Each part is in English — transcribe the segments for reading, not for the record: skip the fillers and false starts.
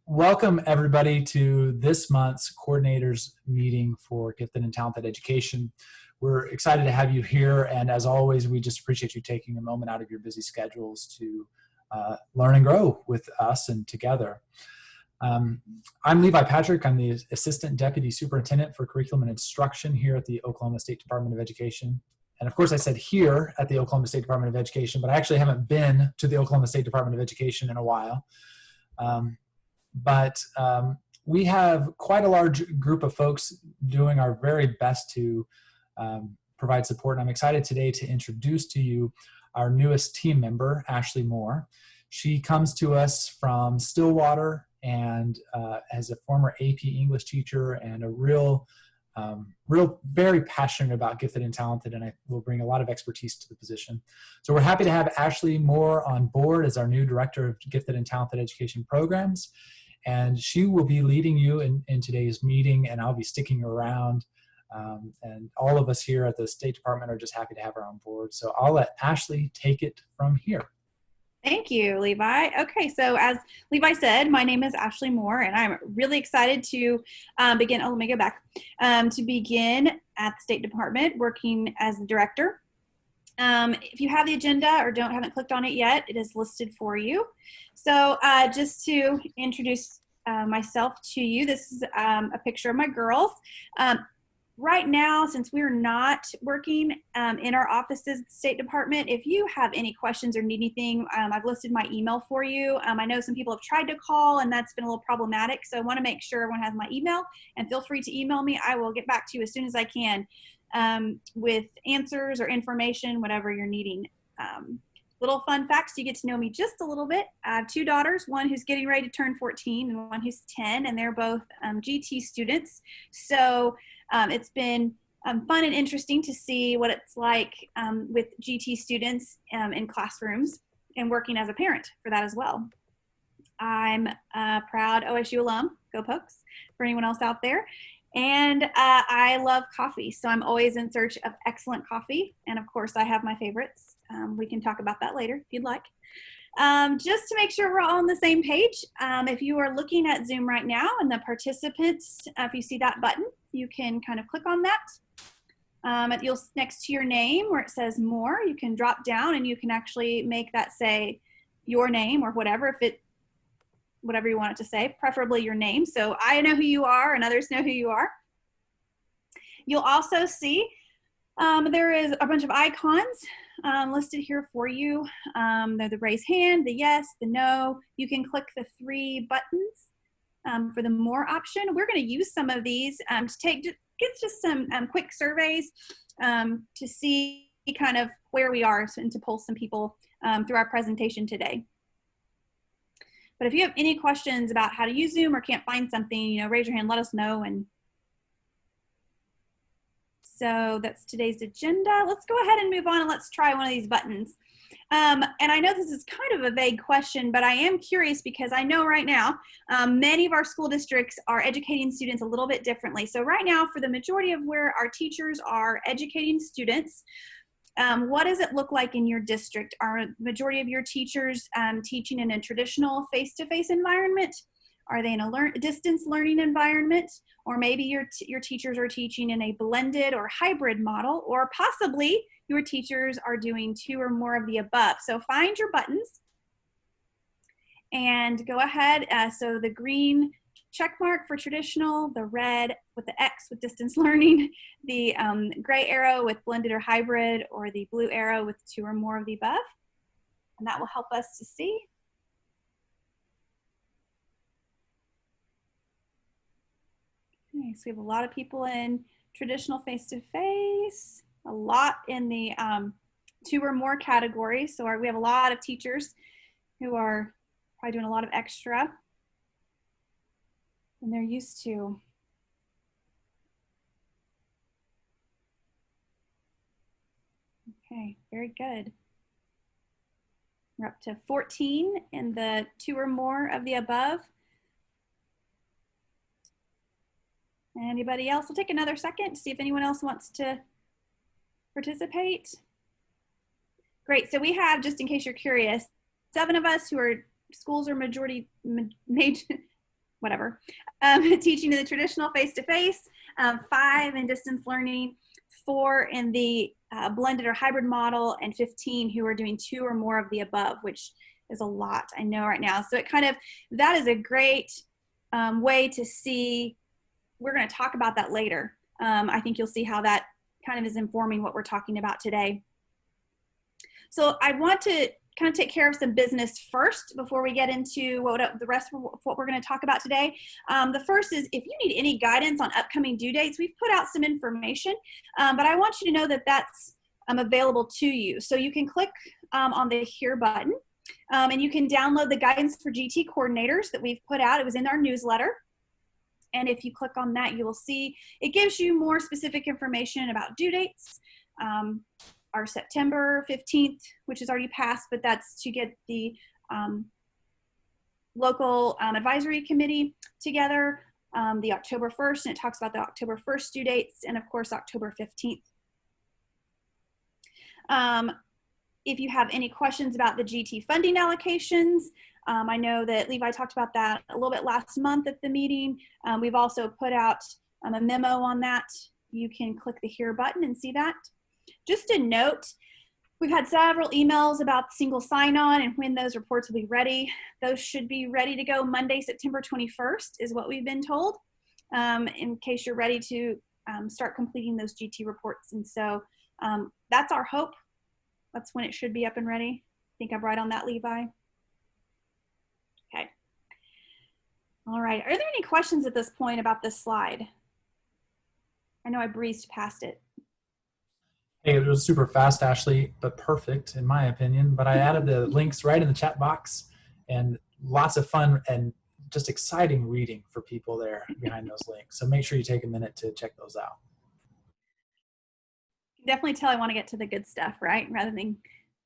Welcome everybody to this month's coordinators meeting for gifted and talented education. We're excited to have you here, and as always, we just appreciate you taking a moment out of your busy schedules to learn and grow with us and together. I'm Levi Patrick. I'm the Assistant Deputy Superintendent for Curriculum and Instruction here at the Oklahoma State Department of Education. And of course, I said here at the Oklahoma State Department of Education, but I actually haven't been to the Oklahoma State Department of Education in a while. But we have quite a large group of folks doing our very best to provide support. And I'm excited today to introduce to you our newest team member, Ashley Moore. She comes to us from Stillwater and as a former AP English teacher and a real very passionate about gifted and talented, and I will bring a lot of expertise to the position. So we're happy to have Ashley Moore on board as our new Director of Gifted and Talented Education Programs. And she will be leading you in today's meeting, and I'll be sticking around. And all of us here at the State Department are just happy to have her on board. So I'll let Ashley take it from here. Thank you, Levi. Okay, so as Levi said, my name is Ashley Moore, and I'm really excited to begin at the State Department working as the director. If you have the agenda or haven't clicked on it yet, it is listed for you. So just to introduce myself to you, this is a picture of my girls. Right now, since we're not working in our offices at the State Department, if you have any questions or need anything, I've listed my email for you. I know some people have tried to call, and that's been a little problematic, so I want to make sure everyone has my email, and feel free to email me. I will get back to you as soon as I can with answers or information, whatever you're needing. Little fun facts, you get to know me just a little bit. I have two daughters, one who's getting ready to turn 14 and one who's 10, and they're both GT students. So it's been fun and interesting to see what it's like with GT students in classrooms and working as a parent for that as well. I'm a proud OSU alum, go Pokes, for anyone else out there. And I love coffee, so I'm always in search of excellent coffee. And of course, I have my favorites. We can talk about that later if you'd like. Just to make sure we're all on the same page, if you are looking at Zoom right now and the participants, if you see that button, you can kind of click on that. Next to your name where it says more, you can drop down and you can actually make that say your name or whatever, whatever you want it to say, preferably your name. So I know who you are and others know who you are. You'll also see there is a bunch of icons listed here for you. They're the raise hand, the yes, the no. You can click the three buttons for the more option. We're going to use some of these to get just some quick surveys to see kind of where we are and to pull some people through our presentation today. But if you have any questions about how to use Zoom or can't find something, raise your hand, let us know. And so that's today's agenda. Let's go ahead and move on and let's try one of these buttons. And I know this is kind of a vague question, but I am curious because I know right now many of our school districts are educating students a little bit differently. So right now, for the majority of where our teachers are educating students, what does it look like in your district? Are the majority of your teachers teaching in a traditional face-to-face environment? Are they in a distance learning environment? Or maybe your teachers are teaching in a blended or hybrid model, or possibly your teachers are doing two or more of the above. So find your buttons and go ahead. So the green check mark for traditional, the red with the X with distance learning, the gray arrow with blended or hybrid, or the blue arrow with two or more of the above. And that will help us to see. Okay, so we have a lot of people in traditional face-to-face, a lot in the two or more category. So we have a lot of teachers who are probably doing a lot of extra than they're used to. Okay, very good. We're up to 14 in the two or more of the above. Anybody else? We'll take another second to see if anyone else wants to participate. Great, so we have, just in case you're curious, 7 of us who are schools are whatever, teaching in the traditional face-to-face, 5 in distance learning, 4 in the blended or hybrid model, and 15 who are doing 2 or more of the above, which is a lot, I know right now. So it kind of, that is a great way to see. We're going to talk about that later. I think you'll see how that kind of is informing what we're talking about today. So I want to kind of take care of some business first before we get into the rest of what we're going to talk about today. The first is, if you need any guidance on upcoming due dates, we've put out some information, but I want you to know that that's available to you. So you can click on the Here button, and you can download the guidance for GT coordinators that we've put out. It was in our newsletter. And if you click on that, you will see it gives you more specific information about due dates. Our September 15th, which is already passed, but that's to get the local advisory committee together. The October 1st, and it talks about the October 1st due dates, and of course, October 15th. If you have any questions about the GT funding allocations, I know that Levi talked about that a little bit last month at the meeting. We've also put out a memo on that. You can click the Here button and see that. Just a note, we've had several emails about single sign-on and when those reports will be ready. Those should be ready to go Monday, September 21st is what we've been told, in case you're ready to start completing those GT reports. And so that's our hope. That's when it should be up and ready. I think I'm right on that, Levi. Okay. All right. Are there any questions at this point about this slide? I know I breezed past it. Hey, it was super fast, Ashley, but perfect in my opinion. But I added the links right in the chat box, and lots of fun and just exciting reading for people there behind those links. So make sure you take a minute to check those out. Definitely tell I want to get to the good stuff, right? Rather than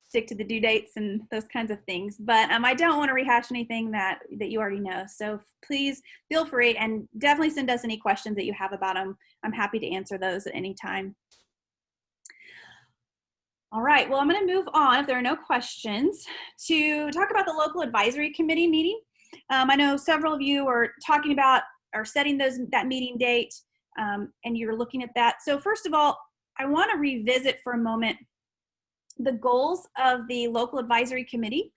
stick to the due dates and those kinds of things. But I don't want to rehash anything that you already know. So please feel free, and definitely send us any questions that you have about them. I'm happy to answer those at any time. All right, well, I'm going to move on, if there are no questions, to talk about the local advisory committee meeting. I know several of you are talking about or setting that meeting date, and you're looking at that. So first of all, I want to revisit for a moment the goals of the local advisory committee.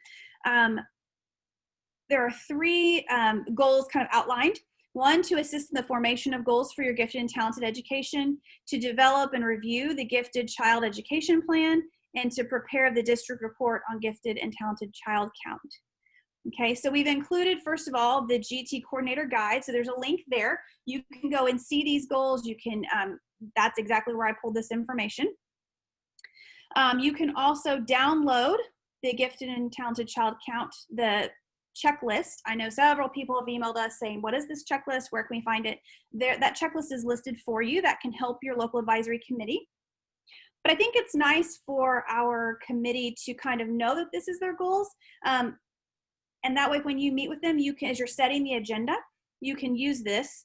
There are 3 goals kind of outlined. 1, to assist in the formation of goals for your gifted and talented education, to develop and review the gifted child education plan, and to prepare the district report on gifted and talented child count. Okay, so we've included, first of all, the GT coordinator guide. So there's a link there. You can go and see these goals. You can, that's exactly where I pulled this information. You can also download the gifted and talented child count, the checklist. I know several people have emailed us saying, what is this checklist? Where can we find it? There, that checklist is listed for you. That can help your local advisory committee. But I think it's nice for our committee to kind of know that this is their goals. And that way, when you meet with them, you can, as you're setting the agenda, you can use this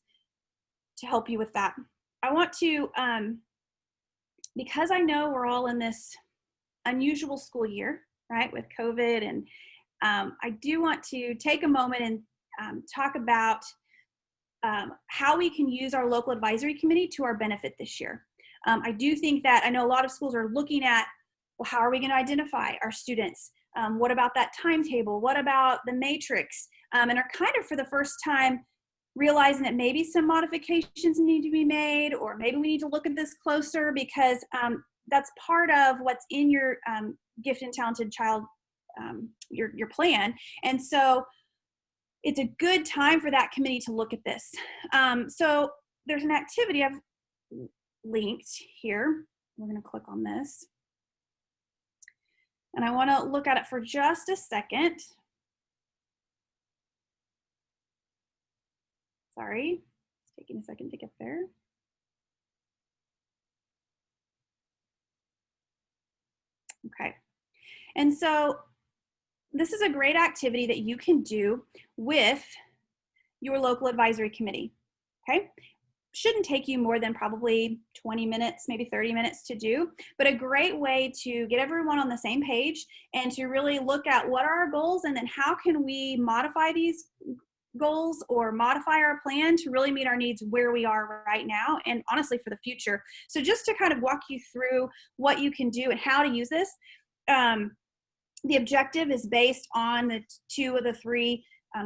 to help you with that. I want to, because I know we're all in this unusual school year, right, with COVID, and I do want to take a moment and talk about how we can use our local advisory committee to our benefit this year. I do think that, I know a lot of schools are looking at, well, how are we going to identify our students? What about that timetable? What about the matrix? And are kind of for the first time realizing that maybe some modifications need to be made, or maybe we need to look at this closer, because that's part of what's in your gifted and talented child, your plan. And so it's a good time for that committee to look at this. So there's an activity I've linked here. We're going to click on this. And I want to look at it for just a second. Sorry, it's taking a second to get there. Okay. And so this is a great activity that you can do with your local advisory committee, okay? Shouldn't take you more than probably 20 minutes, maybe 30 minutes to do, but a great way to get everyone on the same page and to really look at what are our goals, and then how can we modify these goals or modify our plan to really meet our needs where we are right now and honestly for the future. So just to kind of walk you through what you can do and how to use this, the objective is based on the two of the three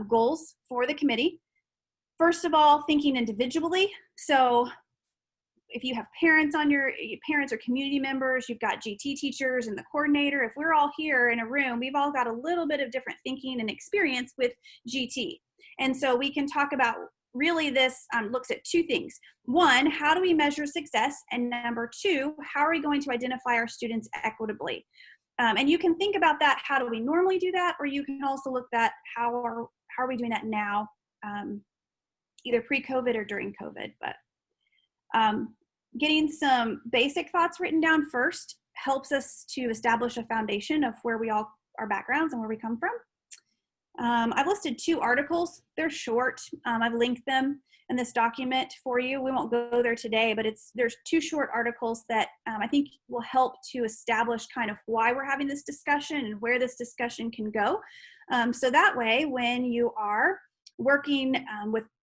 goals for the committee. First of all, thinking individually. So if you have parents on your parents or community members, you've got GT teachers and the coordinator, if we're all here in a room, we've all got a little bit of different thinking and experience with GT. And so we can talk about really this looks at two things. One, how do we measure success? And number two, how are we going to identify our students equitably? And you can think about that, how do we normally do that? Or you can also look at how are we doing that now, either pre-COVID or during COVID. But getting some basic thoughts written down first helps us to establish a foundation of where we all, our backgrounds and where we come from. I've listed two articles. They're short. I've linked them in this document for you. We won't go there today, but there's two short articles that I think will help to establish kind of why we're having this discussion and where this discussion can go. So that way, when you are working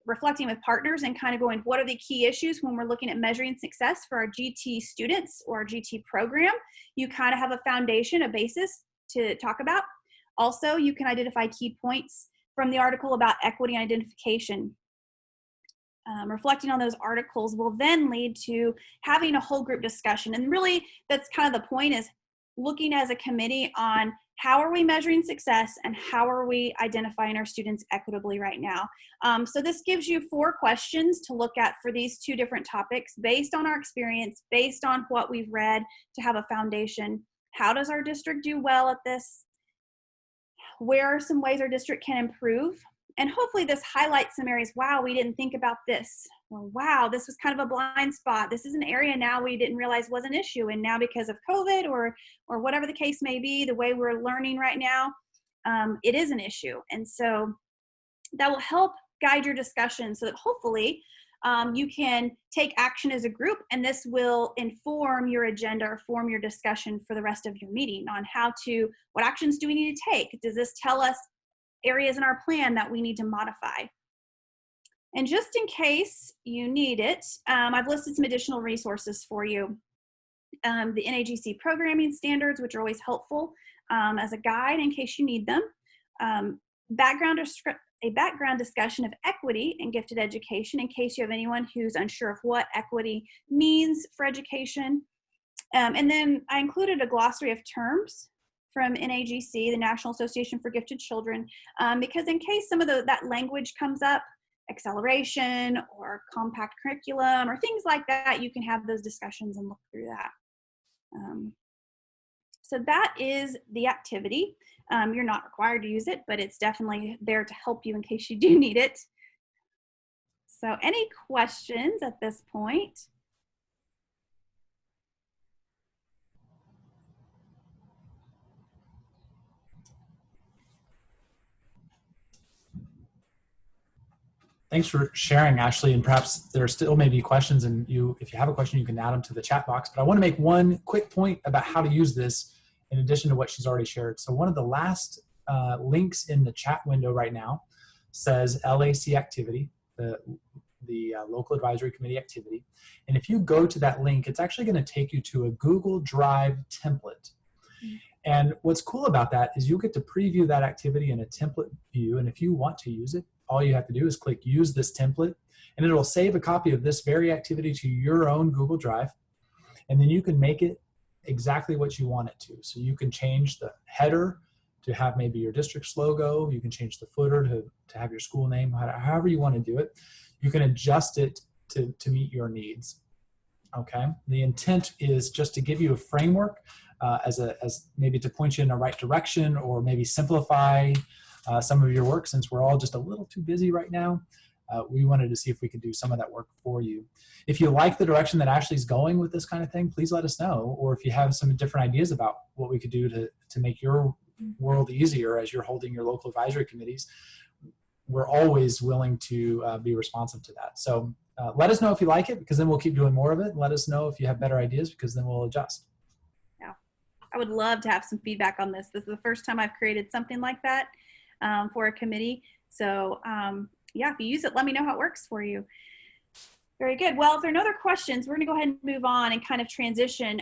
reflecting with partners and kind of going, what are the key issues when we're looking at measuring success for our GT students or our GT program, you kind of have a foundation, a basis to talk about. Also, you can identify key points from the article about equity and identification. Reflecting on those articles will then lead to having a whole group discussion. And really, that's kind of the point, is looking as a committee on how are we measuring success and how are we identifying our students equitably right now. So this gives you 4 questions to look at for these 2 different topics based on our experience, based on what we've read to have a foundation. How does our district do well at this? Where are some ways our district can improve? And hopefully this highlights some areas, wow, we didn't think about this. Or wow, this was kind of a blind spot. This is an area now we didn't realize was an issue. And now because of COVID or whatever the case may be, the way we're learning right now, it is an issue. And so that will help guide your discussion so that hopefully you can take action as a group, and this will inform your agenda or form your discussion for the rest of your meeting on what actions do we need to take? Does this tell us areas in our plan that we need to modify? And just in case you need it, I've listed some additional resources for you. The NAGC programming standards, which are always helpful as a guide in case you need them. A background discussion of equity and gifted education in case you have anyone who's unsure of what equity means for education. And then I included a glossary of terms from NAGC, the National Association for Gifted Children, because in case some of that language comes up, acceleration or compact curriculum or things like that, you can have those discussions and look through that. So that is the activity. You're not required to use it, but it's definitely there to help you in case you do need it. So any questions at this point? Thanks for sharing, Ashley. And perhaps there still may be questions, and if you have a question, you can add them to the chat box. But I want to make one quick point about how to use this in addition to what she's already shared. So one of the last links in the chat window right now says LAC activity, the local advisory committee activity. And if you go to that link, it's actually going to take you to a Google Drive template. And what's cool about that is you get to preview that activity in a template view. And if you want to use it, all you have to do is click use this template, and it'll save a copy of this very activity to your own Google Drive. And then you can make it exactly what you want it to. So you can change the header to have maybe your district's logo. You can change the footer to have your school name, however you want to do it. You can adjust it to meet your needs. Okay. The intent is just to give you a framework as maybe to point you in the right direction, or maybe simplify some of your work, since we're all just a little too busy right now. We wanted to see if we could do some of that work for you. If you like the direction that Ashley's going with this kind of thing, please let us know. Or if you have some different ideas about what we could do to make your world easier as you're holding your local advisory committees, we're always willing to be responsive to that. So let us know if you like it, because then we'll keep doing more of it. Let us know if you have better ideas, because then we'll adjust. Yeah, I would love to have some feedback on this. This is the first time I've created something like that for a committee. So yeah, if you use it, let me know how it works for you. Very good. Well, if there are no other questions, we're going to go ahead and move on and kind of transition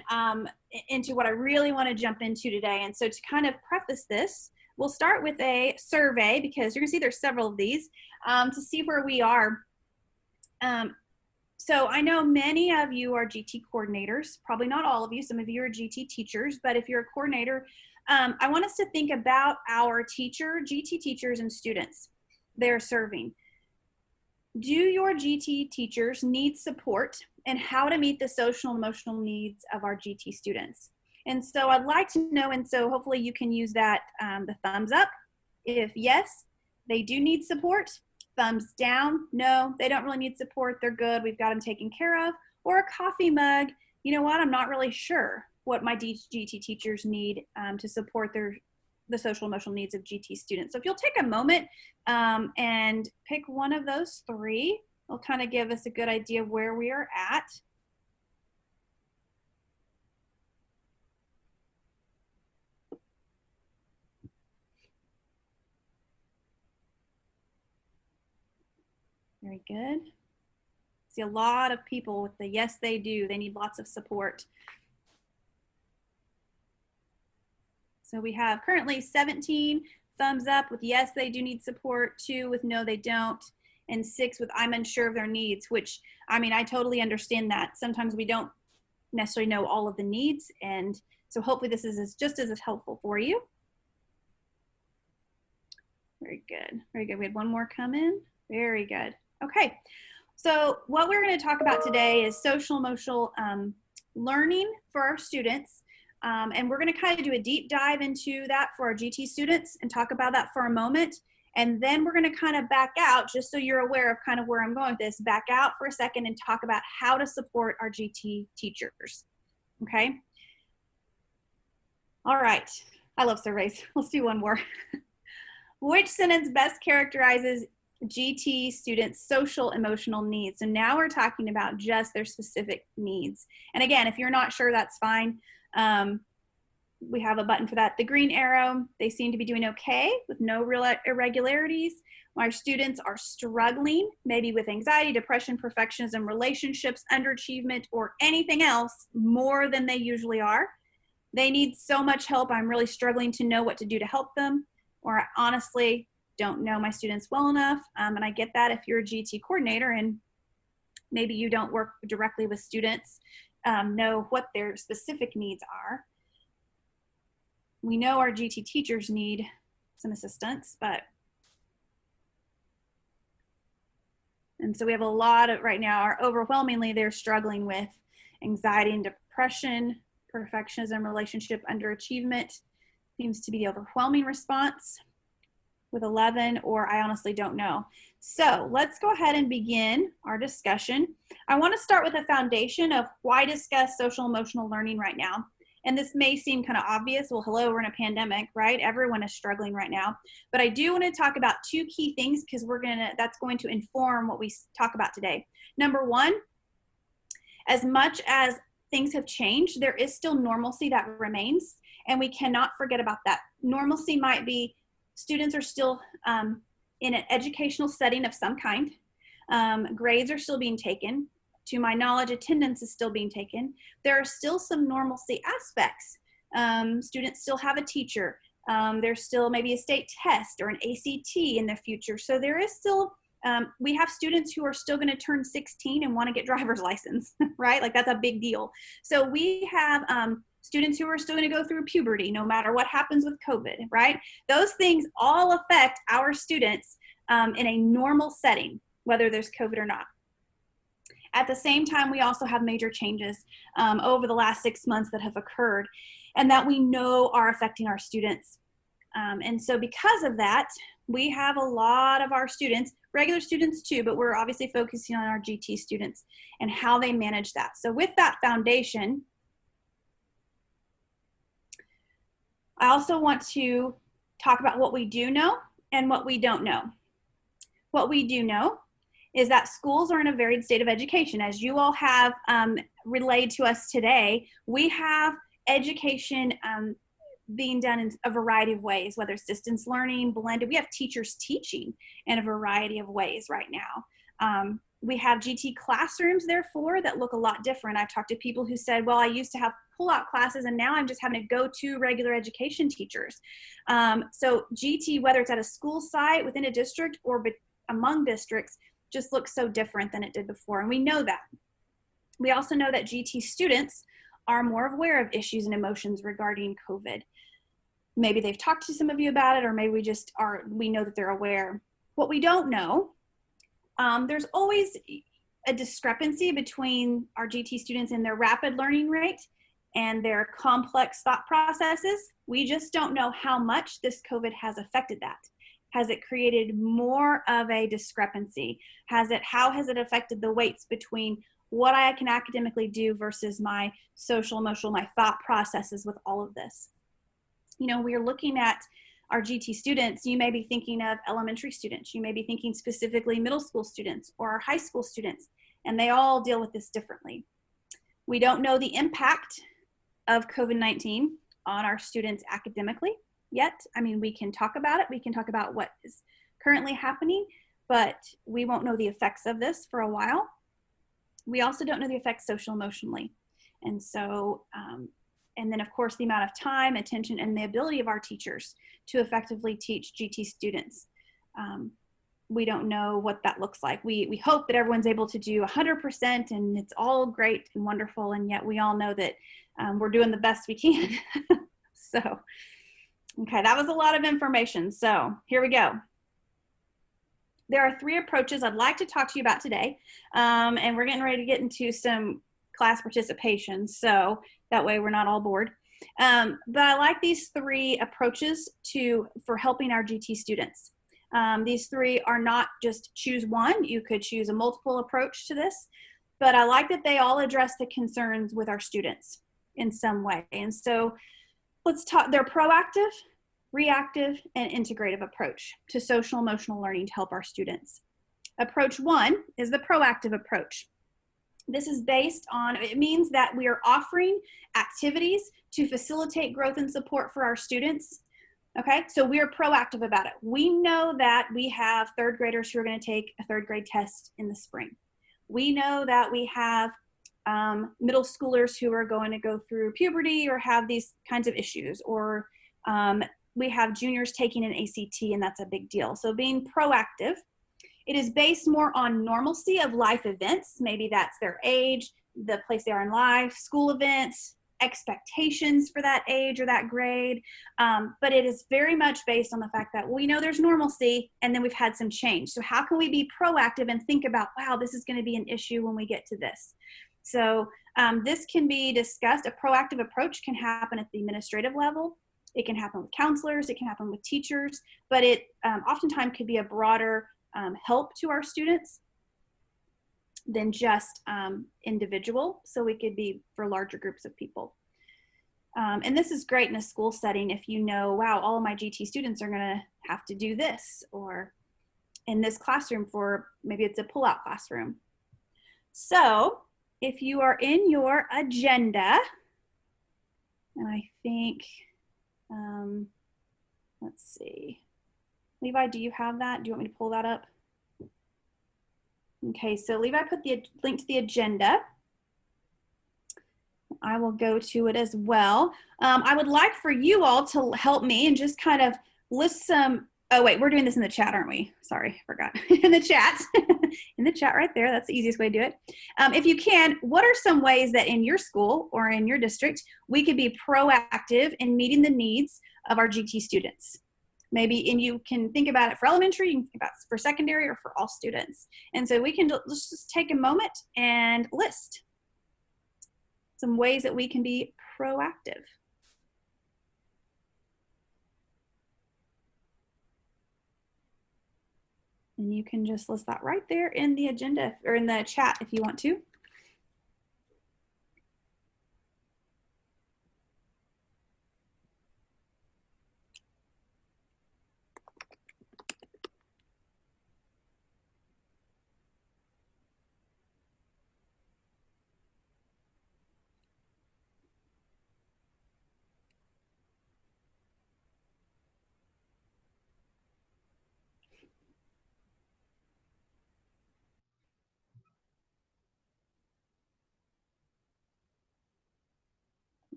into what I really want to jump into today. And so to kind of preface this, we'll start with a survey, because you're going to see there's several of these, to see where we are. So I know many of you are GT coordinators, probably not all of you. Some of you are GT teachers, but if you're a coordinator, I want us to think about our GT teachers and students they're serving. Do your GT teachers need support, and how to meet the social and emotional needs of our GT students? And so I'd like to know, and so hopefully you can use that, the thumbs up if yes, they do need support. Thumbs down, no, they don't really need support, they're good, we've got them taken care of. Or a coffee mug, you know what, I'm not really sure what my GT teachers need to support the social emotional needs of GT students. So if you'll take a moment and pick one of those three, it'll kind of give us a good idea of where we are at. Very good. See a lot of people with the yes, they do. They need lots of support. So we have currently 17 thumbs up with yes, they do need support, 2 with no, they don't, and 6 with I'm unsure of their needs, which, I mean, I totally understand that. Sometimes we don't necessarily know all of the needs, and so hopefully this is just as helpful for you. Very good, very good. We had one more come in. Very good. Okay, so what we're going to talk about today is social emotional learning for our students. And we're going to kind of do a deep dive into that for our GT students and talk about that for a moment. And then we're going to kind of back out, just so you're aware of kind of where I'm going with this, back out for a second and talk about how to support our GT teachers. Okay? All right. I love surveys. Let's do one more. Which sentence best characterizes GT students' social emotional needs? So now we're talking about just their specific needs. And again, if you're not sure, that's fine. We have a button for that. The green arrow, they seem to be doing okay with no real irregularities. Our students are struggling, maybe with anxiety, depression, perfectionism, relationships, underachievement, or anything else more than they usually are. They need so much help. I'm really struggling to know what to do to help them. Or I honestly don't know my students well enough. And I get that if you're a GT coordinator and maybe you don't work directly with students, know what their specific needs are. We know our GT teachers need some assistance, and so we have a lot of, right now, are overwhelmingly, they're struggling with anxiety and depression, perfectionism, relationship, underachievement. Seems to be the overwhelming response with 11, or I honestly don't know. So let's go ahead and begin our discussion. I want to start with a foundation of why discuss social emotional learning right now. And this may seem kind of obvious. Well, hello, we're in a pandemic, right? Everyone is struggling right now. But I do want to talk about 2 key things, because that's going to inform what we talk about today. Number one, as much as things have changed, there is still normalcy that remains, and we cannot forget about that. Normalcy might be students are still in an educational setting of some kind. Grades are still being taken. To my knowledge, attendance is still being taken. There are still some normalcy aspects. Students still have a teacher. There's still maybe a state test or an ACT in the future. So there is still, we have students who are still going to turn 16 and want to get driver's license, right? Like that's a big deal. So we have students who are still going to go through puberty no matter what happens with COVID, right? Those things all affect our students in a normal setting, whether there's COVID or not. At the same time, we also have major changes over the last 6 months that have occurred and that we know are affecting our students. And so because of that, we have a lot of our students, regular students too, but we're obviously focusing on our GT students and how they manage that. So with that foundation, I also want to talk about what we do know and what we don't know. What we do know is that schools are in a varied state of education. As you all have relayed to us today, we have education being done in a variety of ways, whether it's distance learning, blended. We have teachers teaching in a variety of ways right now. We have GT classrooms, therefore, that look a lot different. I've talked to people who said, well, I used to have pull-out classes, and now I'm just having to go to regular education teachers. So GT, whether it's at a school site, within a district, or among districts, just looks so different than it did before, and we know that. We also know that GT students are more aware of issues and emotions regarding COVID. Maybe they've talked to some of you about it, or maybe we know that they're aware. What we don't know, there's always a discrepancy between our GT students and their rapid learning rate and their complex thought processes. We just don't know how much this COVID has affected that. Has it created more of a discrepancy? How has it affected the weights between what I can academically do versus my social, emotional, my thought processes with all of this? You know, we're looking at our GT students. You may be thinking of elementary students. You may be thinking specifically middle school students or high school students, and they all deal with this differently. We don't know the impact of COVID-19 on our students academically yet. I mean, we can talk about it. We can talk about what is currently happening, but we won't know the effects of this for a while. We also don't know the effects social emotionally. And so, and then of course, the amount of time, attention, and the ability of our teachers to effectively teach GT students. We don't know what that looks like. We hope that everyone's able to do 100% and it's all great and wonderful, and yet we all know that we're doing the best we can. So, okay, that was a lot of information. So here we go. There are 3 approaches I'd like to talk to you about today, and we're getting ready to get into some class participation, so that way we're not all bored. But I like these 3 approaches for helping our GT students. These 3 are not just choose one. You could choose a multiple approach to this, but I like that they all address the concerns with our students in some way. And so let's talk. They're proactive, reactive, and integrative approach to social emotional learning to help our students. Approach 1 is the proactive approach. This is based on, it means that we are offering activities to facilitate growth and support for our students. Okay, so we are proactive about it. We know that we have 3rd graders who are going to take a 3rd grade test in the spring. We know that we have middle schoolers who are going to go through puberty or have these kinds of issues, or we have juniors taking an ACT, and that's a big deal. So being proactive, it is based more on normalcy of life events. Maybe that's their age, the place they are in life, school events, expectations for that age or that grade. But it is very much based on the fact that we know there's normalcy and then we've had some change. So how can we be proactive and think about, wow, this is going to be an issue when we get to this? So this can be discussed. A proactive approach can happen at the administrative level. It can happen with counselors. It can happen with teachers. But it oftentimes could be a broader help to our students than just individual. So it could be for larger groups of people. And this is great in a school setting if you know, wow, all of my GT students are going to have to do this, or in this classroom for maybe it's a pull-out classroom. So if you are in your agenda, and I think, let's see. Levi, do you have that? Do you want me to pull that up? Okay, so Levi put the link to the agenda. I will go to it as well. I would like for you all to help me and just kind of list some, oh wait, we're doing this in the chat, aren't we? Sorry, I forgot. In the chat, in the chat right there, that's the easiest way to do it. If you can, what are some ways that in your school or in your district, we could be proactive in meeting the needs of our GT students? Maybe, and you can think about it for elementary, you can think about it for secondary, or for all students. And so we can just take a moment and list some ways that we can be proactive. And you can just list that right there in the agenda or in the chat if you want to.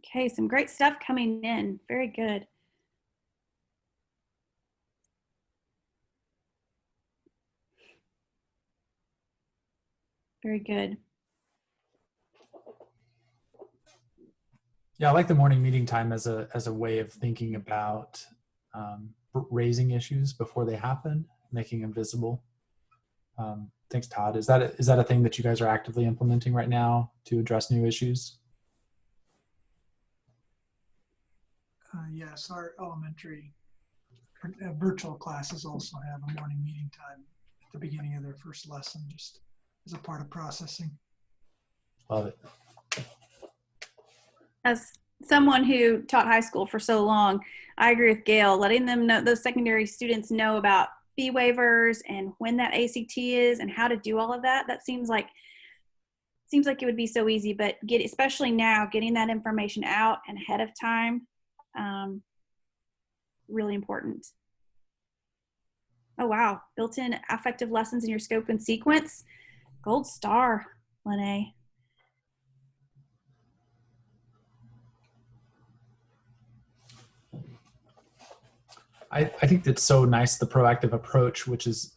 Okay, some great stuff coming in. Very good. Very good. Yeah, I like the morning meeting time as a way of thinking about raising issues before they happen, making them visible. Thanks, Todd. Is that a thing that you guys are actively implementing right now to address new issues? Yes, our elementary virtual classes also have a morning meeting time at the beginning of their first lesson, just as a part of processing. Love it. As someone who taught high school for so long, I agree with Gail. Letting them know, those secondary students know about fee waivers and when that ACT is and how to do all of that. That seems like it would be so easy, but especially now, getting that information out and ahead of time, really important. Oh wow, built-in affective lessons in your scope and sequence. Gold star, Lene. I think that's so nice, the proactive approach, which is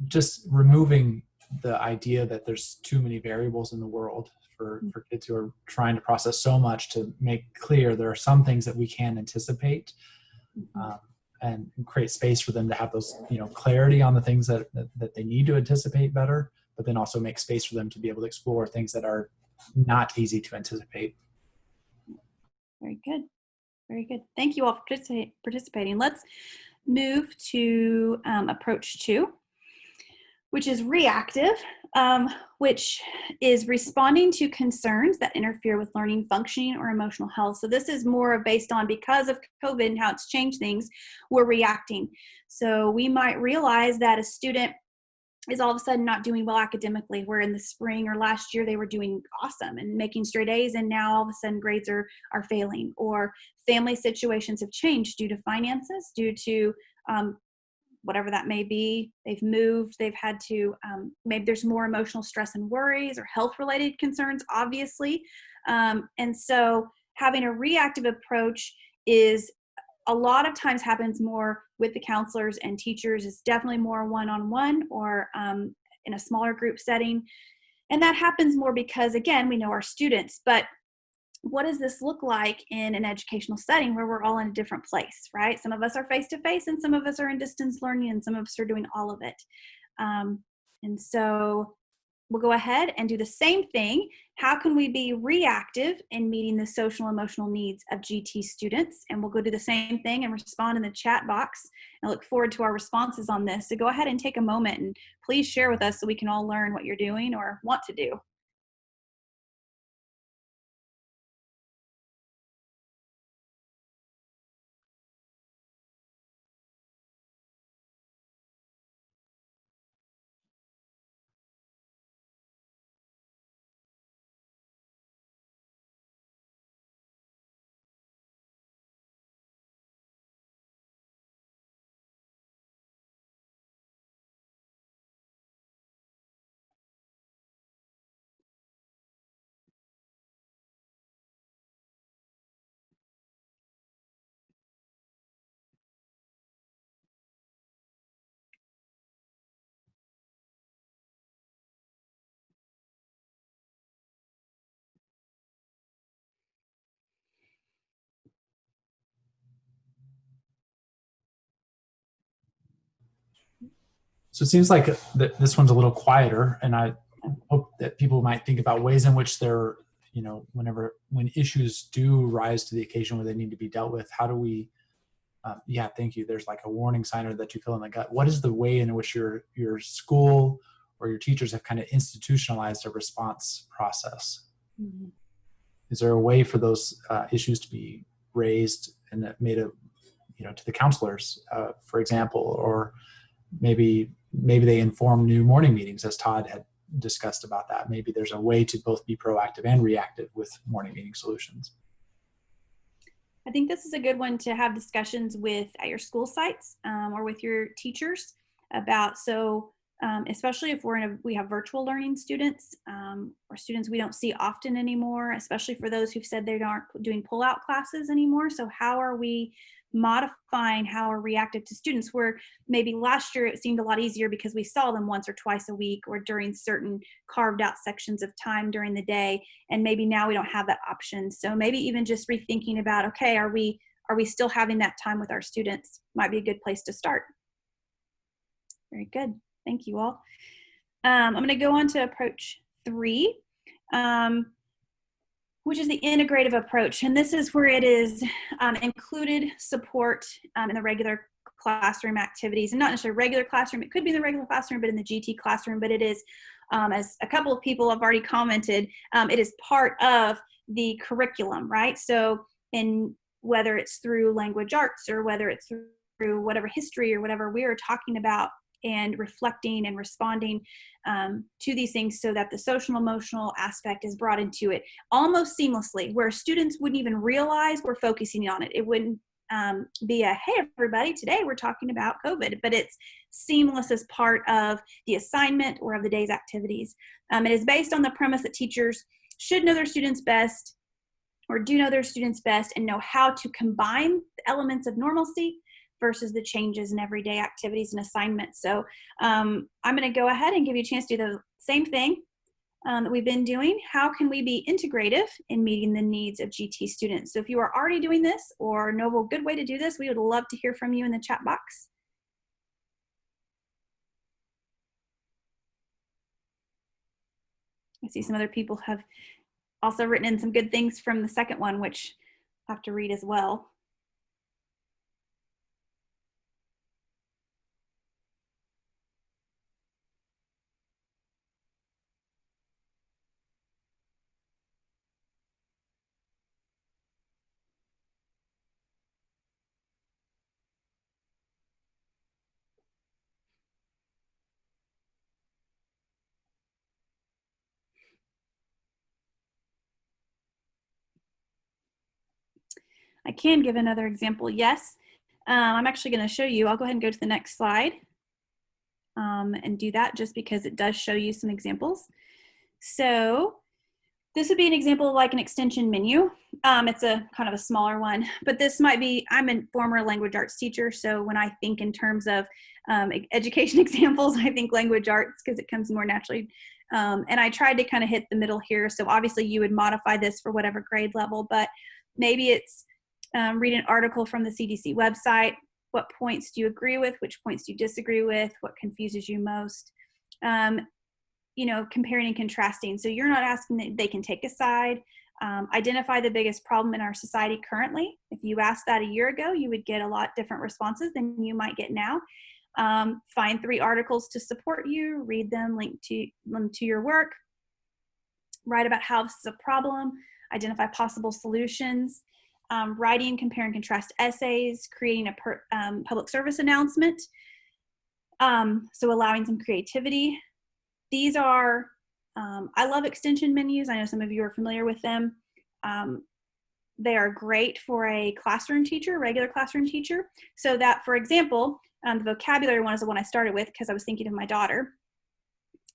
just removing the idea that there's too many variables in the world for kids who are trying to process so much, to make clear there are some things that we can anticipate, and create space for them to have those, clarity on the things that they need to anticipate better, but then also make space for them to be able to explore things that are not easy to anticipate. Very good. Very good. Thank you all for participating. Let's move to approach 2, which is reactive, which is responding to concerns that interfere with learning, functioning, or emotional health. So this is more based on, because of COVID and how it's changed things, we're reacting. So we might realize that a student is all of a sudden not doing well academically, where in the spring or last year they were doing awesome and making straight A's, and now all of a sudden grades are failing, or family situations have changed due to finances, due to whatever that may be. They've moved, they've had to, maybe there's more emotional stress and worries or health related concerns, obviously. And so having a reactive approach is a lot of times happens more with the counselors and teachers. It's definitely more one-on-one or in a smaller group setting. And that happens more because, again, we know our students. But what does this look like in an educational setting where we're all in a different place, right? Some of us are face-to-face and some of us are in distance learning and some of us are doing all of it. And so we'll go ahead and do the same thing. How can we be reactive in meeting the social and emotional needs of GT students? And we'll go do the same thing and respond in the chat box. I look forward to our responses on this. So go ahead and take a moment and please share with us so we can all learn what you're doing or want to do. So it seems like this one's a little quieter, and I hope that people might think about ways in which they're, when issues do rise to the occasion where they need to be dealt with, how do we, thank you. There's like a warning sign or that you feel in the gut. What is the way in which your school or your teachers have kind of institutionalized a response process? Mm-hmm. Is there a way for those issues to be raised and made to the counselors, for example, or maybe they inform new morning meetings, as Todd had discussed about that. Maybe there's a way to both be proactive and reactive with morning meeting solutions. I think this is a good one to have discussions with at your school sites or with your teachers about. So especially if we have virtual learning students, or students we don't see often anymore, especially for those who've said they aren't doing pull-out classes anymore. So how are we modifying how we're reactive to students, where maybe last year it seemed a lot easier because we saw them once or twice a week or during certain carved out sections of time during the day, and maybe now we don't have that option. So maybe even just rethinking about, okay, are we still having that time with our students? Might be a good place to start. Very good. Thank you all. I'm going to go on to approach 3, which is the integrative approach. And this is where it is included support in the regular classroom activities, and not necessarily regular classroom. It could be in the regular classroom, but in the GT classroom. But it is, as a couple of people have already commented, it is part of the curriculum, right? So whether it's through language arts or whether it's through whatever history or whatever we are talking about, and reflecting and responding to these things, so that the social and emotional aspect is brought into it almost seamlessly, where students wouldn't even realize we're focusing on it. It wouldn't be a, hey everybody, today we're talking about COVID, but it's seamless as part of the assignment or of the day's activities. It is based on the premise that teachers should know their students best, or do know their students best, and know how to combine the elements of normalcy versus the changes in everyday activities and assignments. So I'm going to go ahead and give you a chance to do the same thing that we've been doing. How can we be integrative in meeting the needs of GT students? So if you are already doing this or know of a good way to do this, we would love to hear from you in the chat box. I see some other people have also written in some good things from the second one, which I have to read as well. I can give another example, yes. I'm actually going to show you. I'll go ahead and go to the next slide and do that, just because it does show you some examples. So this would be an example of like an extension menu. It's a kind of a smaller one, but this might be, I'm a former language arts teacher, so when I think in terms of education examples, I think language arts because it comes more naturally. And I tried to kind of hit the middle here. So obviously you would modify this for whatever grade level, but maybe it's read an article from the CDC website. What points do you agree with? Which points do you disagree with? What confuses you most? You know, comparing and contrasting. So you're not asking that they can take a side. Identify the biggest problem in our society currently. If you asked that a year ago, you would get a lot different responses than you might get now. Find 3 articles to support you, read them, link to them to your work, write about how this is a problem, identify possible solutions, writing compare and contrast essays, creating a public service announcement, so allowing some creativity. These are, I love extension menus. I know some of you are familiar with them. They are great for a classroom teacher, regular classroom teacher. So that, for example, the vocabulary one is the one I started with because I was thinking of my daughter.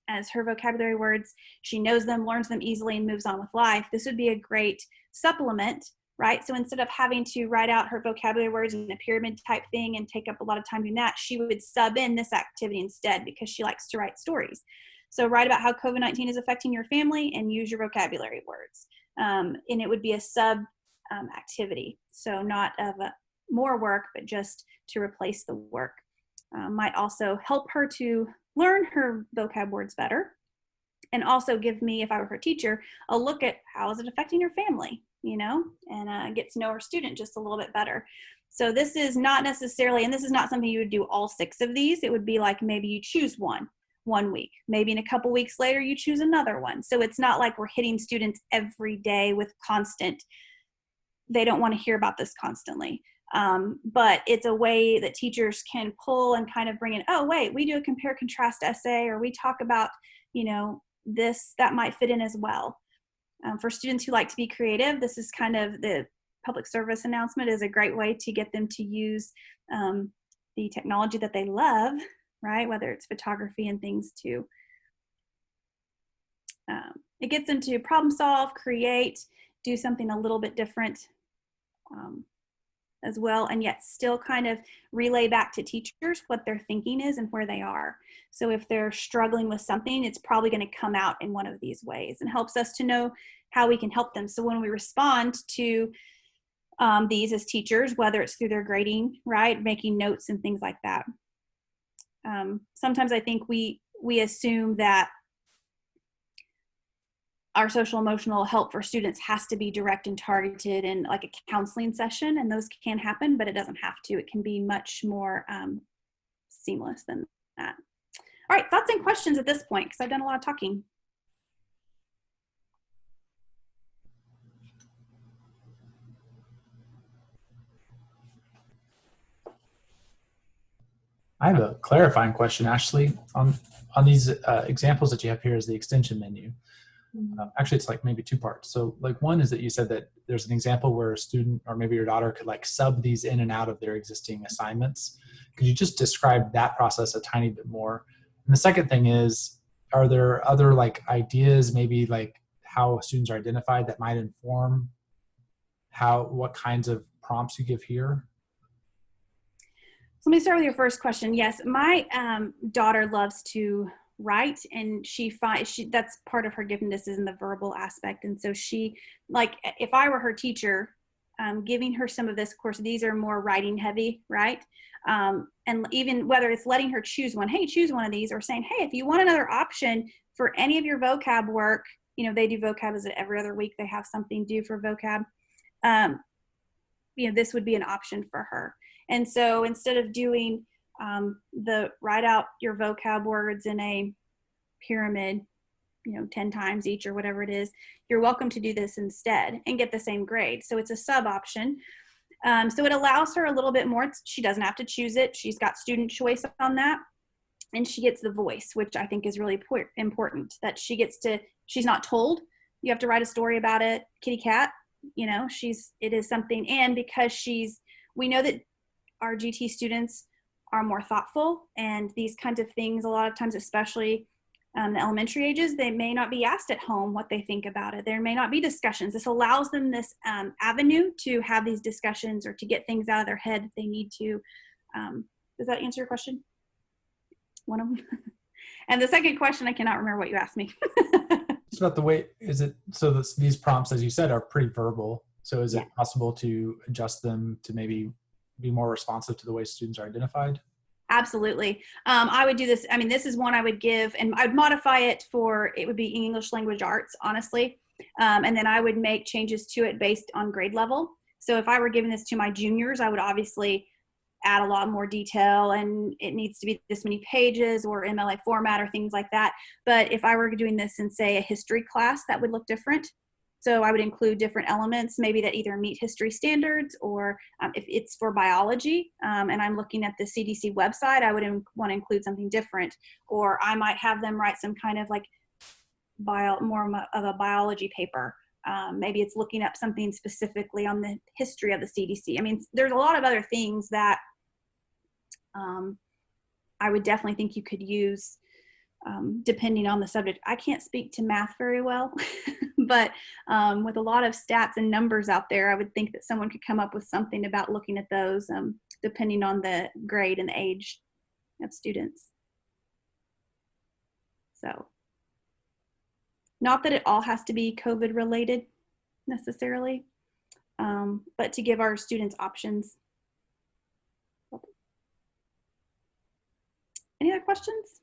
As her vocabulary words, she knows them, learns them easily, and moves on with life. This would be a great supplement, right? So instead of having to write out her vocabulary words in a pyramid type thing and take up a lot of time doing that, she would sub in this activity instead because she likes to write stories. So write about how COVID-19 is affecting your family and use your vocabulary words. And it would be a sub activity. So not of more work, but just to replace the work. Might also help her to learn her vocab words better, and also give me, if I were her teacher, a look at how is it affecting your family, you know, and get to know her student just a little bit better. So this is not necessarily, and this is not something you would do all 6 of these. It would be like maybe you choose one week, maybe in a couple weeks later you choose another one. So it's not like we're hitting students every day with constant, they don't want to hear about this constantly. But it's a way that teachers can pull and kind of bring in, oh, wait, we do a compare contrast essay, or we talk about, you know, this, that might fit in as well. For students who like to be creative, this is kind of the public service announcement is a great way to get them to use the technology that they love right? Whether it's photography and things too. It gets them to problem solve, create, do something a little bit different as well, and yet still kind of relay back to teachers what their thinking is and where they are. So if they're struggling with something, it's probably going to come out in one of these ways, and helps us to know how we can help them. So when we respond to these as teachers, whether it's through their grading, right, making notes and things like that. Sometimes I think we assume that our social emotional help for students has to be direct and targeted in like a counseling session, and those can happen, but it doesn't have to. It can be much more seamless than that. All right, thoughts and questions at this point, because I've done a lot of talking. I have a clarifying question, Ashley, on these examples that you have here as the extension menu. Actually, it's like maybe two parts. So like one is that you said that there's an example where a student or maybe your daughter could like sub these in and out of their existing assignments. Could you just describe that process a tiny bit more? And the second thing is, are there other like ideas, maybe like how students are identified that might inform what kinds of prompts you give here? So let me start with your first question. Yes, my daughter loves to write, and that's part of her giftedness is in the verbal aspect. And so she, like, if I were her teacher, giving her some of this, of course, these are more writing heavy, right? And even whether it's letting her choose one, hey, choose one of these, or saying, hey, if you want another option for any of your vocab work, you know, they do vocab is every other week, they have something due for vocab. You know, this would be an option for her. And so instead of doing the write out your vocab words in a pyramid, you know, 10 times each or whatever it is, you're welcome to do this instead and get the same grade. So it's a sub option. So it allows her a little bit more. She doesn't have to choose it. She's got student choice on that. And she gets the voice, which I think is really important, that she gets to, she's not told, you have to write a story about it, kitty cat, you know, it is something. And because we know that our GT students are more thoughtful, and these kinds of things, a lot of times, especially the elementary ages, they may not be asked at home what they think about it. There may not be discussions. This allows them this avenue to have these discussions or to get things out of their head if they need to. Does that answer your question? One of them. And the second question, I cannot remember what you asked me. It's about the way, is it, so these prompts, as you said, are pretty verbal. So is it possible to adjust them to maybe be more responsive to the way students are identified? Absolutely. I would do this. I mean, this is one I would give, and I'd modify it it would be English language arts, honestly. And then I would make changes to it based on grade level. So if I were giving this to my juniors, I would obviously add a lot more detail, and it needs to be this many pages or MLA format or things like that. But if I were doing this in, say, a history class, that would look different. So I would include different elements, maybe that either meet history standards, or if it's for biology and I'm looking at the CDC website, I would want to include something different. Or I might have them write some kind of like more of a biology paper. Maybe it's looking up something specifically on the history of the CDC. I mean, there's a lot of other things that I would definitely think you could use depending on the subject. I can't speak to math very well, but with a lot of stats and numbers out there, I would think that someone could come up with something about looking at those depending on the grade and the age of students. So, not that it all has to be COVID related necessarily, but to give our students options. Any other questions?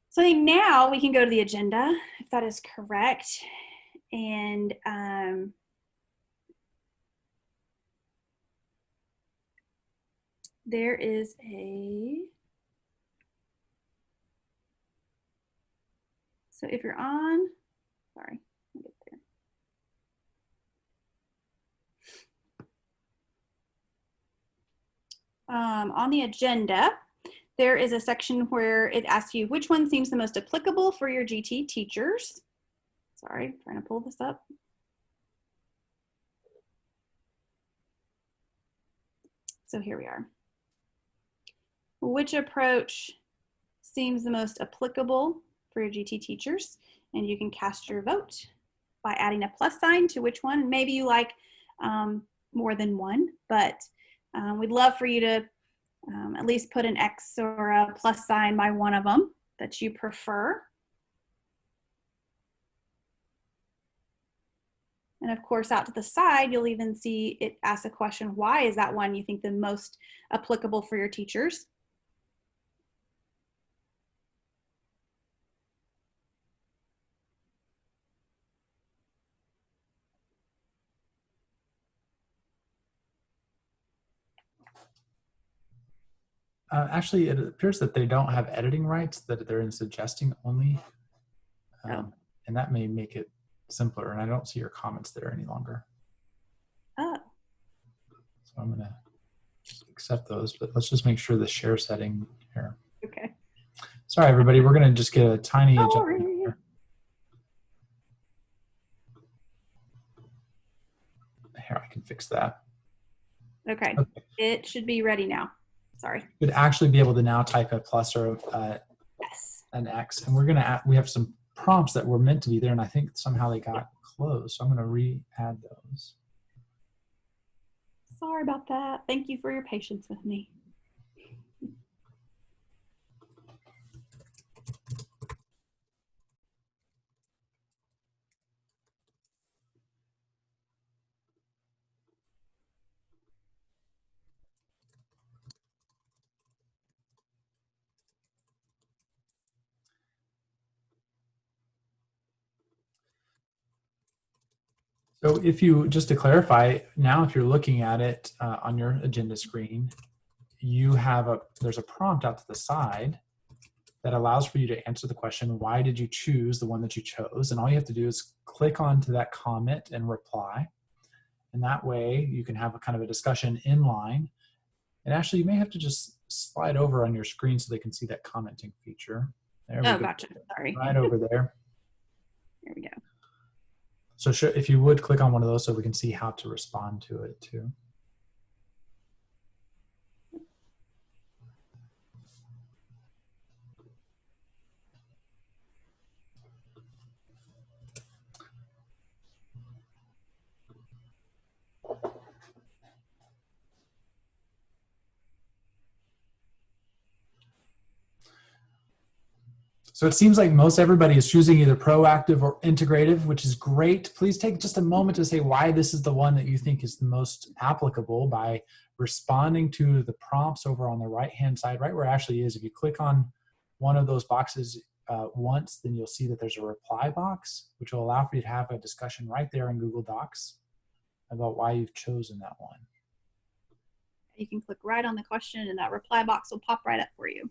So I think now we can go to the agenda, if that is correct. And there is so if you're on, sorry, let me get there. On the agenda, there is a section where it asks you which one seems the most applicable for your GT teachers. Sorry, trying to pull this up. So here we are. which approach seems the most applicable for your GT teachers, and you can cast your vote by adding a plus sign to which one. Maybe you like more than one, but we'd love for you to at least put an X or a plus sign by one of them that you prefer. And of course, out to the side, you'll even see it ask a question, why is that one you think the most applicable for your teachers? Actually, it appears that they don't have editing rights, that they're in suggesting only. And that may make it simpler. And I don't see your comments there any longer. Oh. So I'm going to accept those, but let's just make sure the share setting here. Okay. Sorry, everybody. We're going to just get a tiny adjustment here. Here, I can fix that. Okay. It should be ready now. Sorry. You'd actually be able to now type a plus or Yes. an X, and we're going to we have some prompts that were meant to be there, and I think somehow they got closed. So I'm going to re-add those. Sorry about that. Thank you for your patience with me. So if you, just to clarify, now if you're looking at it on your agenda screen, you have there's a prompt out to the side that allows for you to answer the question, why did you choose the one that you chose? And all you have to do is click onto that comment and reply. And that way you can have a kind of a discussion in line. And actually you may have to just slide over on your screen so they can see that commenting feature. There we go. Gotcha. Sorry. Right over there. There we go. So if you would click on one of those so we can see how to respond to it too. So it seems like most everybody is choosing either proactive or integrative, which is great. Please take just a moment to say why this is the one that you think is the most applicable by responding to the prompts over on the right-hand side, right where Ashley is. If you click on one of those boxes once, then you'll see that there's a reply box, which will allow for you to have a discussion right there in Google Docs about why you've chosen that one. You can click right on the question and that reply box will pop right up for you.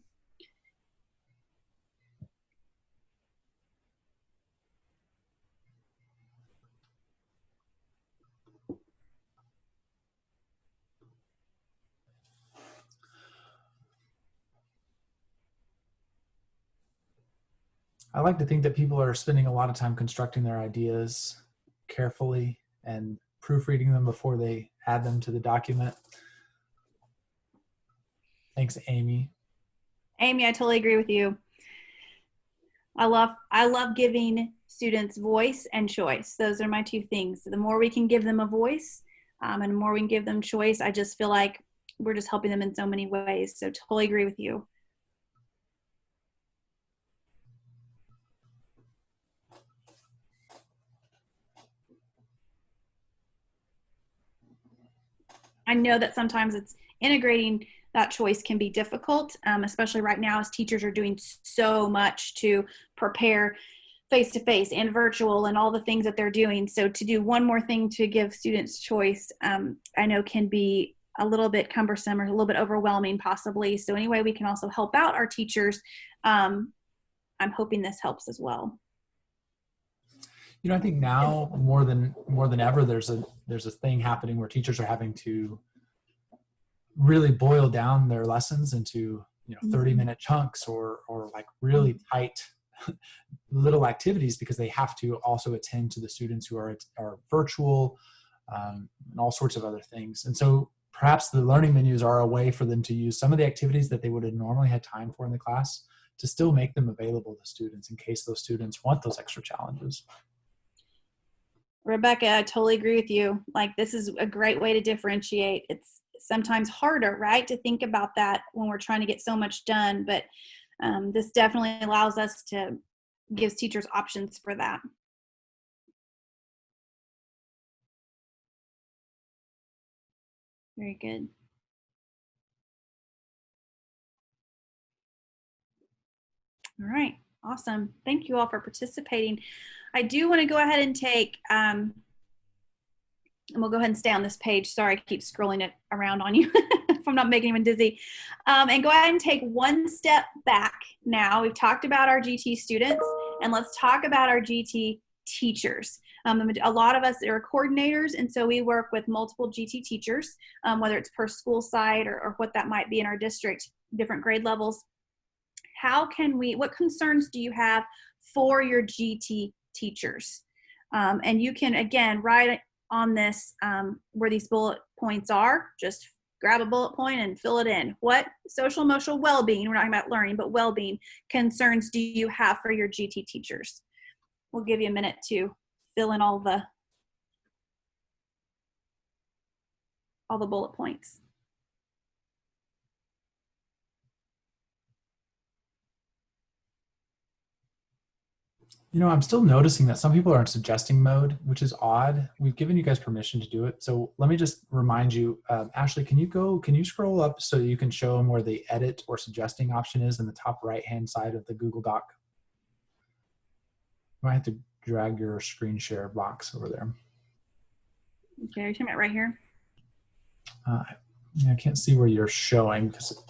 I like to think that people are spending a lot of time constructing their ideas carefully and proofreading them before they add them to the document. Thanks, Amy. Amy, I totally agree with you. I love giving students voice and choice. Those are my two things. The more we can give them a voice and the more we can give them choice, I just feel like we're just helping them in so many ways. So totally agree with you. I know that sometimes it's integrating that choice can be difficult, especially right now as teachers are doing so much to prepare face-to-face and virtual and all the things that they're doing. So to do one more thing to give students choice, I know can be a little bit cumbersome or a little bit overwhelming possibly. So anyway, we can also help out our teachers. I'm hoping this helps as well. You know, I think now more than ever, there's a thing happening where teachers are having to really boil down their lessons into 30-minute chunks or like really tight little activities because they have to also attend to the students who are virtual and all sorts of other things. And so perhaps the learning menus are a way for them to use some of the activities that they would have normally had time for in the class to still make them available to students in case those students want those extra challenges. Rebecca, I totally agree with you. Like, this is a great way to differentiate. It's sometimes harder, right, to think about that when we're trying to get so much done, but this definitely allows us to gives teachers options for that. Very good. All right, awesome. Thank you all for participating. I do want to go ahead and take, and we'll go ahead and stay on this page. Sorry, I keep scrolling it around on you if I'm not making anyone dizzy. And go ahead and take one step back now. We've talked about our GT students, and let's talk about our GT teachers. A lot of us are coordinators, and so we work with multiple GT teachers, whether it's per school site or what that might be in our district, different grade levels. What concerns do you have for your GT teachers? And you can, again, write on this where these bullet points are. Just grab a bullet point and fill it in. What social emotional well-being, we're not talking about learning, but well-being concerns do you have for your GT teachers? We'll give you a minute to fill in all the bullet points. You know, I'm still noticing that some people are in suggesting mode, which is odd. We've given you guys permission to do it. So let me just remind you, Ashley, can you scroll up so you can show them where the edit or suggesting option is in the top right-hand side of the Google Doc? You might have to drag your screen share box over there. Okay, are you talking about right here? I can't see where you're showing because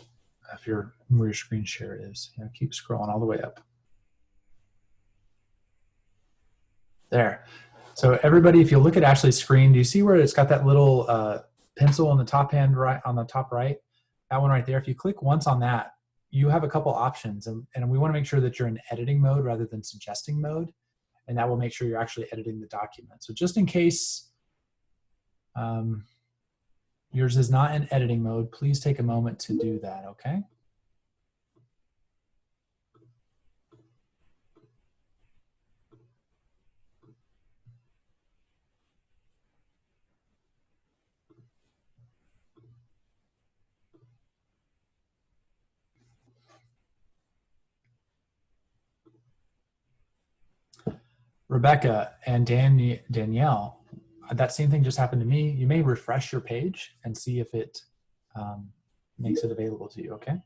where your screen share is. Yeah, keep scrolling all the way up. There. So everybody, if you look at Ashley's screen, do you see where it's got that little pencil on the top right, on the top right? That one right there. If you click once on that, you have a couple options, and we want to make sure that you're in editing mode rather than suggesting mode, and that will make sure you're actually editing the document. So just in case yours is not in editing mode, please take a moment to do that, okay? Rebecca and Danielle, that same thing just happened to me. You may refresh your page and see if it makes it available to you, okay?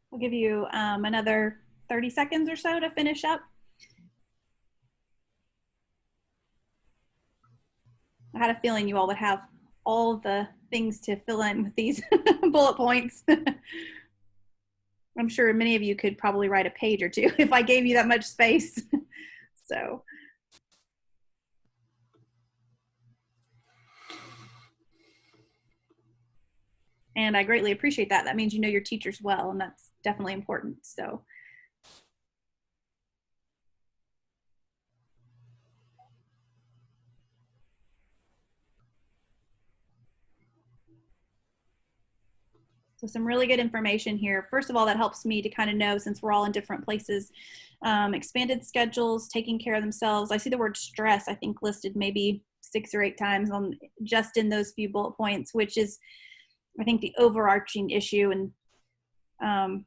We'll give you another 30 seconds or so to finish up. I had a feeling you all would have all the things to fill in with these bullet points. I'm sure many of you could probably write a page or two if I gave you that much space. So. And I greatly appreciate that. That means you know your teachers well, and that's definitely important. So. So some really good information here. First of all, that helps me to kind of know, since we're all in different places, expanded schedules, taking care of themselves. I see the word stress, I think, listed maybe 6 or 8 times on just in those few bullet points, which is, I think, the overarching issue. And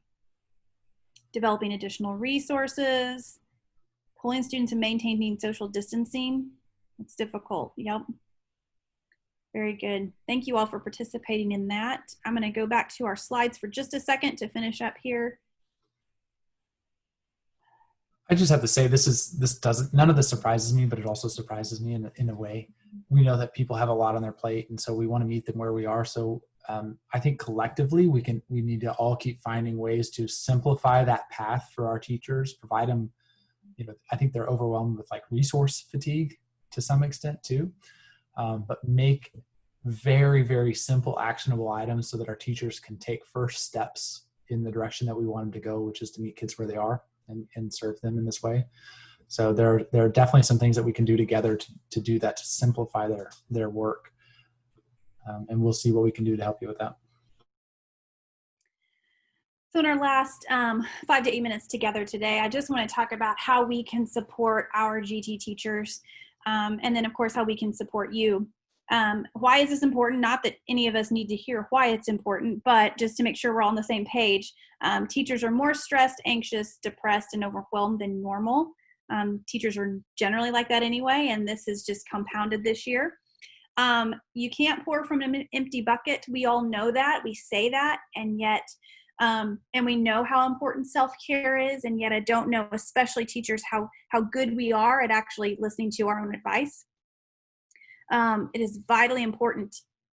developing additional resources, pulling students and maintaining social distancing. It's difficult. Yep. Very good. Thank you all for participating in that. I'm going to go back to our slides for just a second to finish up here. I just have to say none of this surprises me, but it also surprises me in a way. We know that people have a lot on their plate, and so we want to meet them where we are. So I think collectively we need to all keep finding ways to simplify that path for our teachers, provide them, I think they're overwhelmed with like resource fatigue to some extent too, but make very, very simple actionable items so that our teachers can take first steps in the direction that we want them to go, which is to meet kids where they are and serve them in this way. So there are definitely some things that we can do together to do that, to simplify their work. And we'll see what we can do to help you with that. So in our last 5 to 8 minutes together today, I just want to talk about how we can support our GT teachers, and then of course how we can support you. Why is this important? Not that any of us need to hear why it's important, but just to make sure we're all on the same page. Teachers are more stressed, anxious, depressed, and overwhelmed than normal. Teachers are generally like that anyway, and this is just compounded this year. You can't pour from an empty bucket. We all know that. We say that, and yet, and we know how important self-care is, and yet I don't know, especially teachers, how good we are at actually listening to our own advice. It is vitally important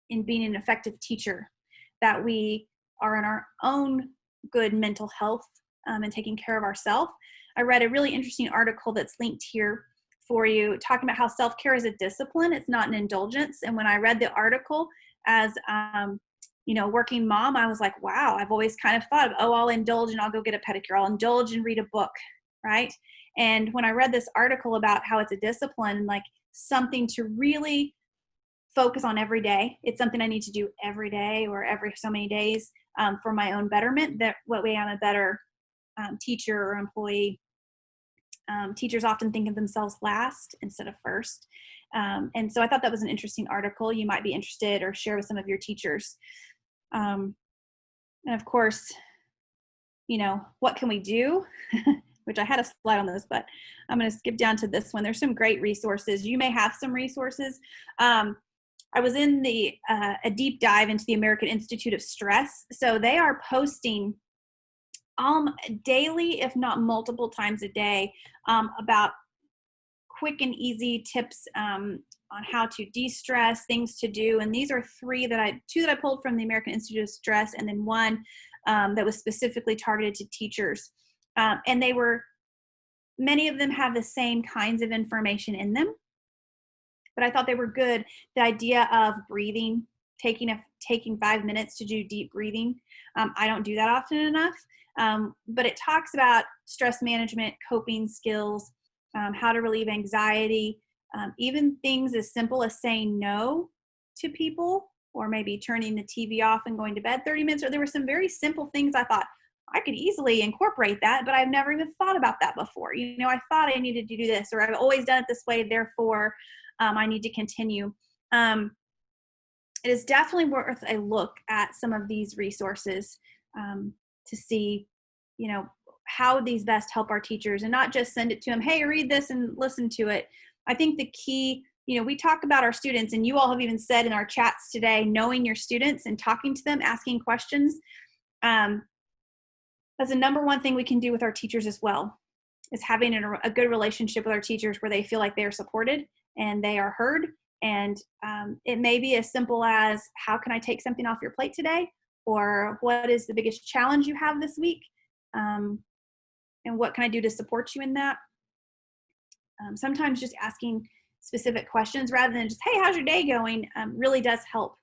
in being an effective teacher that we are in our own good mental health and taking care of ourselves. I read a really interesting article that's linked here for you, talking about how self-care is a discipline. It's not an indulgence. And when I read the article as working mom, I was like, wow, I've always kind of thought of, I'll indulge and I'll go get a pedicure. I'll indulge and read a book, right? And when I read this article about how it's a discipline, like something to really focus on every day, it's something I need to do every day or every so many days for my own betterment, that way I'm a better teacher or employee. Teachers often think of themselves last instead of first. And so I thought that was an interesting article. You might be interested or share with some of your teachers. And of course, what can we do? Which I had a slide on this, but I'm going to skip down to this one. There's some great resources. You may have some resources. I was in a deep dive into the American Institute of Stress. So they are posting daily, if not multiple times a day, about quick and easy tips on how to de-stress, things to do. And these are two that I pulled from the American Institute of Stress, and then one that was specifically targeted to teachers. And many of them have the same kinds of information in them, but I thought they were good. The idea of breathing, taking 5 minutes to do deep breathing. I don't do that often enough, but it talks about stress management, coping skills, how to relieve anxiety, even things as simple as saying no to people, or maybe turning the TV off and going to bed 30 minutes. Or there were some very simple things I thought I could easily incorporate that, but I've never even thought about that before. I thought I needed to do this, or I've always done it this way, therefore I need to continue. It is definitely worth a look at some of these resources to see, how these best help our teachers, and not just send it to them, hey, read this and listen to it. I think the key, we talk about our students, and you all have even said in our chats today, knowing your students and talking to them, asking questions. That's the number one thing we can do with our teachers as well, is having a good relationship with our teachers where they feel like they are supported and they are heard. And it may be as simple as, how can I take something off your plate today? Or what is the biggest challenge you have this week? And what can I do to support you in that? Sometimes just asking specific questions rather than just, hey, how's your day going, really does help.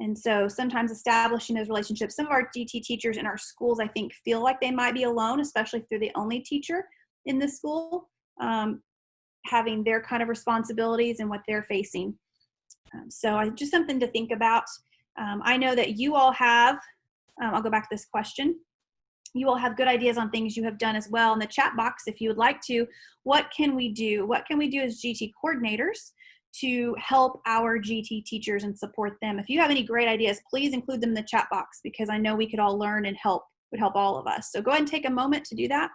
And so sometimes establishing those relationships. Some of our GT teachers in our schools, I think, feel like they might be alone, especially if they're the only teacher in the school, having their kind of responsibilities and what they're facing. So just something to think about. I know that you all have, I'll go back to this question. You all have good ideas on things you have done as well in the chat box. If you would like to, what can we do? What can we do as GT coordinators to help our GT teachers and support them? If you have any great ideas, please include them in the chat box, because I know we could all learn and would help all of us. So go ahead and take a moment to do that.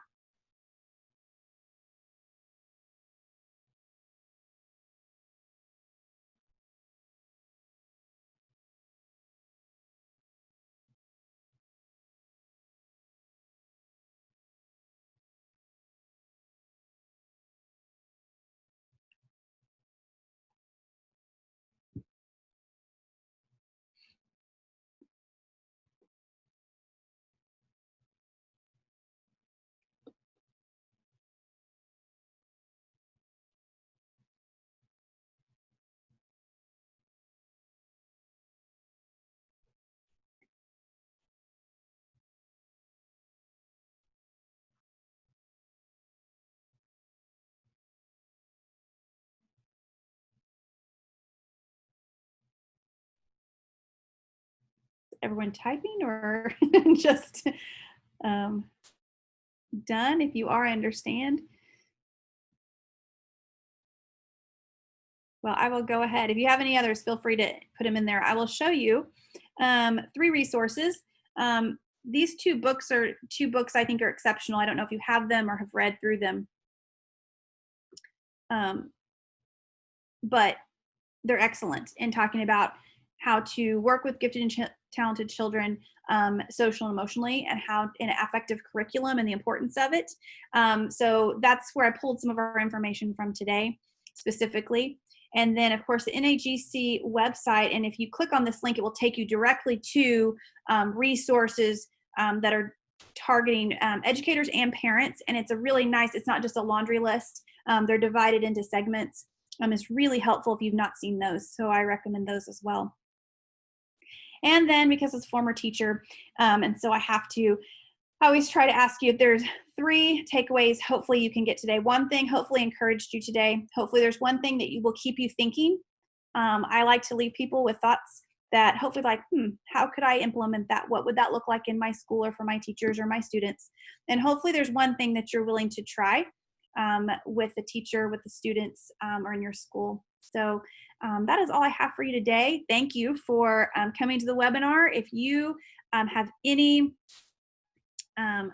everyone typing or just done? If you are, I understand. Well, I will go ahead. If you have any others, feel free to put them in there. I will show you 3 resources. These 2 books are 2 books I think are exceptional. I don't know if you have them or have read through them. But they're excellent in talking about how to work with gifted and talented children social and emotionally, and how in an affective curriculum and the importance of it. So that's where I pulled some of our information from today specifically. And then, of course, the NAGC website. And if you click on this link, it will take you directly to resources that are targeting educators and parents. And it's a really nice, it's not just a laundry list. They're divided into segments. It's really helpful if you've not seen those. So I recommend those as well. And then, because as a former teacher, and so I always try to ask you if there's 3 takeaways hopefully you can get today. One thing hopefully encouraged you today. Hopefully there's one thing that will keep you thinking. I like to leave people with thoughts that hopefully like, how could I implement that? What would that look like in my school or for my teachers or my students? And hopefully there's one thing that you're willing to try with the teacher, with the students, or in your school. So that is all I have for you today. Thank you for coming to the webinar. If you have any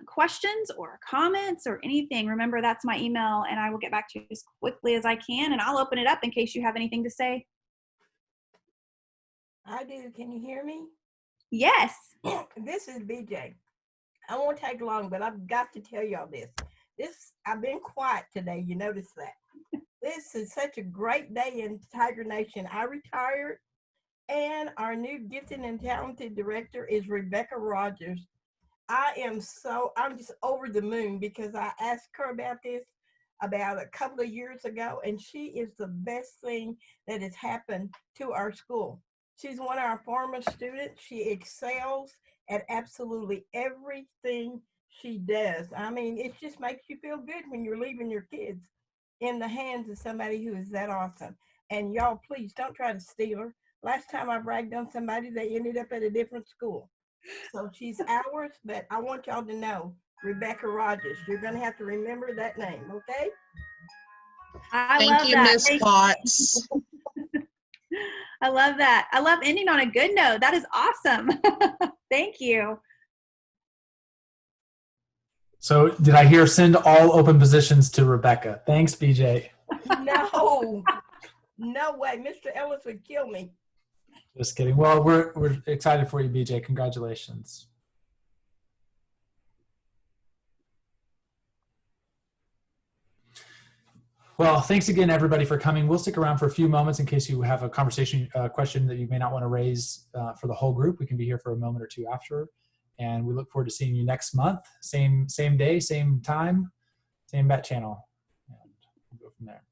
questions or comments or anything, remember that's my email, and I will get back to you as quickly as I can, and I'll open it up in case you have anything to say. I do. Can you hear me? Yes. This is BJ. I won't take long, but I've got to tell y'all this. I've been quiet today. You notice that. This is such a great day in Tiger Nation. I retired, and our new gifted and talented director is Rebecca Rogers. I'm just over the moon because I asked her about this about a couple of years ago, and she is the best thing that has happened to our school. She's one of our former students. She excels at absolutely everything she does. I mean, it just makes you feel good when you're leaving your kids in the hands of somebody who is that awesome. And y'all, please don't try to steal her. Last time I bragged on somebody, they ended up at a different school. So she's ours, but I want y'all to know Rebecca Rogers. You're going to have to remember that name, okay? Thank you, Miss Potts. I love that. I love ending on a good note. That is awesome. Thank you. So did I hear send all open positions to Rebecca? Thanks, BJ. No, no way. Mr. Ellis would kill me. Just kidding. Well, we're excited for you, BJ. Congratulations. Well, thanks again, everybody, for coming. We'll stick around for a few moments in case you have a question that you may not want to raise for the whole group. We can be here for a moment or two after. And we look forward to seeing you next month. Same day, same time, same bat channel. And we'll go from there.